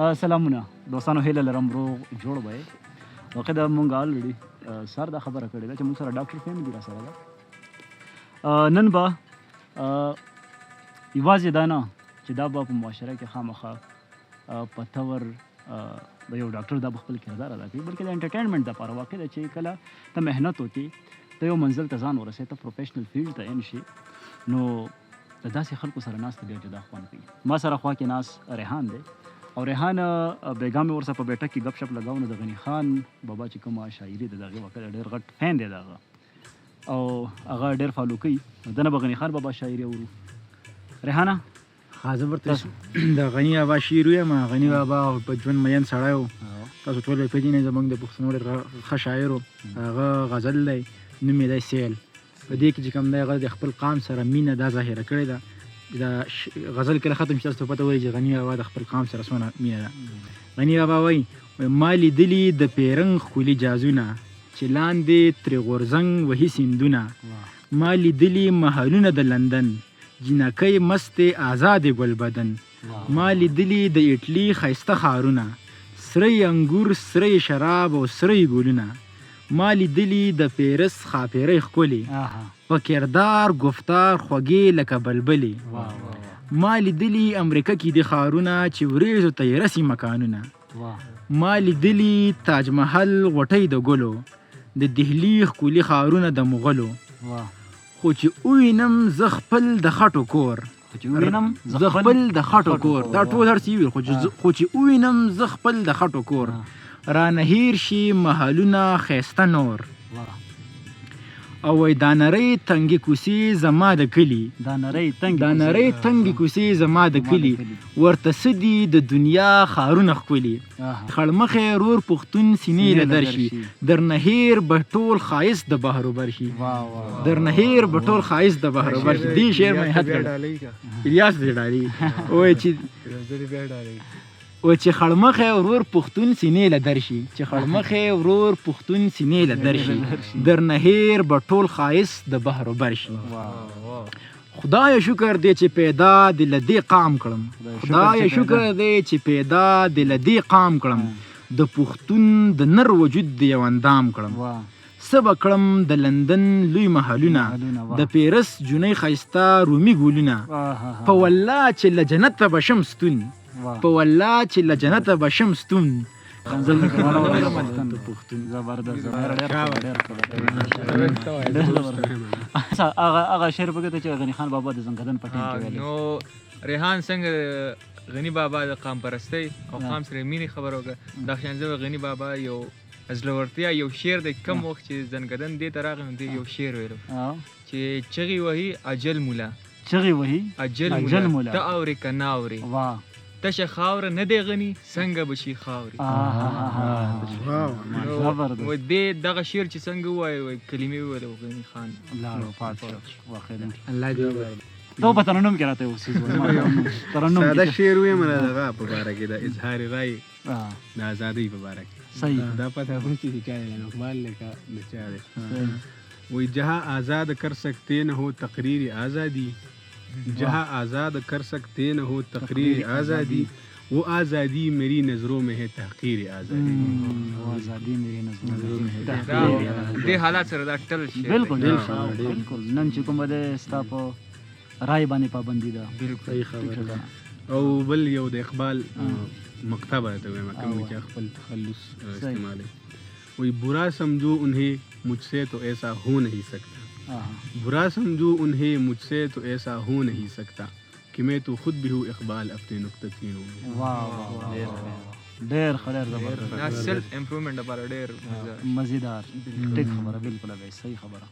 سلامونه دوستانو، هیله لرم روغ جوړ به یې. واقع دا مونږ الریډي سر دا خبره کړې ده چې مونږ سره ډاکټر فیملی را سره ده. نن به یوازې دا نه چې دا به په معاشره کې خامخا په طور د یو ډاکټر دا به خپل کردار ادا کوي، بلکې د انټرټینمنټ دپاره واقع ده چې کله ته محنت وکړې، ته یو منزل ته ځان ورسې، ته پروفیشنل فیلډ ته ان شي، نو د داسې خلکو سره ناست ډېر جدا خوند کوي. ما سره خوا کې ناست ریحان دی، او ریحان بیګا مې ورسره په بیټک کې ګپ شپ لګاو، نو د غني خان بابا چې کومه شاعري ده د هغې واقع ډېر غټ فین دی د هغه، او هغه ډېر فالو کوي. دنه به غني خان بابا شاعري اورو. ریحانه زه ورته د غني بابا شعر ویم. غني بابا په ژوند مین سړی و، تاسو ټول یې پېژنئ. زموږ د پښتنو ډېر ښه شاعر و. هغه غزل دی، نوم یې دی سیل. په دې کې چې کوم دی هغه د خپل قام سره مینه دا ظاهره کړې ده. دا غزل کله ختم شي تاسو ته پته وایي چې غني بابا د خپل قام سره څومره مینه ده. غني بابا وایي ما لیدلي د پیرنګ ښکلي جازونه چې لاندې ترې غورځنګ وهي سیندونه، ما لیدلي محلونه د لندن جنکۍ مستې آزادې ګل بدن، ما لیدلي د ایټلي ښایسته ښارونه سرې انګور سرې شراب او سرې ګلونه، ما لیدلي د پیرس ښاپېرۍ ښکلې په کردار گفتار خوږې لکه بلبلې، ما لیدلي امریکا کې د ښارونه چې وریځو ته یې رسي مکانونه، ما لیدلي تاج محل غوټۍ د ګلو د دهلي ښکلي ښارونه د مغلو، خو چې ووینم زه خپل د خټو کور، زه خپل د خټو کور، دا ټول هر څه ویل، خو چې ووینم زه خپل د خټو کور، رانه هیر شي محلونه ښایسته نور، او وای دا نرۍ تنګې کوڅې زما د کلي، دا نرۍ تنګې کوڅې زما د کلي، ورته څه دي د دنیا ښارونه ښکلي، خړمخی رور پښتون سینې له درشي، درنه هیر به ټول ښایست د بحروبر شي، درنه هیر به ټول ښایست د بحروبر شي. دې شعر مې حد کړ الیاس دې ډالي وای چې خړمخی ورور پښتون سینې له درشي، چې خړمخی ورور پښتون سینې له درشي، درنه هیر به ټول ښایست د بحروبر شي. خدای شکر دی چې پیدا د له دې قام کړم، خدای شکر دی چې پیدا د له دې قام کړم، د پښتون د نر وجود د یو اندام کړم، څه به کړم د لندن لوی محلونه د پیرس جونۍ ښایسته رومي ګلونه، په والله چې له جنته به شم ستون، په والله چې له جنته به شم ستون. هغه شعر پکې ته چې غني خان بابا د زنګدن په ټیم کې ویل. نو ریحان څنګه غني بابا د قام پرستۍ او قام سره مینې خبره وکړه، دا شان زه غني بابا یو زړورتیا یو شعر د کم وخت چې زنګدن دې ته راغی نو دې یو شعر ویلو چې چغې وهي اجل مولا، چغې وهي اجل مولا ته اورې که نه اورې، تشه خاوره نه دی غني څنګه به شي خاورې. دې دغه شعر چې څنګه ووایي کلمې وویل غني خان الله دې دا په ترنم کې راته اوسې ساده شعر ویم نه دغه په باره کې د اظهار رای د ازادۍ په باره کې صحیح دا پته هم چې چا دی اقبال لیکا د چا دی وہی جہاں آزاد کر سکتے نہ ہو تقریر آزادی، جہاں آزاد کر سکتے نہ ہو تقریر آزادی، وہ آزادی میری نظروں میں ہے تحقیر آزادی. آزادی میری نظروں میں ہے دې حالات سره دا ټل شي. بالکل بالکل نن چې کومه ده ستا په رای باندې پابندي ده. صحیح خبره. او بل یو د اقبال مکتبه ته وایم کوم چې خپل تخلص استعمال وہی برا سمجھو انہیں مجھ سے تو ایسا ہو نہیں سکتا، برا سمجھو انہیں مجھ سے تو ایسا ہو نہیں سکتا کہ میں تو خود بھی ہوں اقبال اپنے نقطہ چینوں میں. ډېر ښه ډېر زبردست سیلف امپروومنټ لپاره ډېر مزیدار ټیک خبره، بالکل صحیح خبره.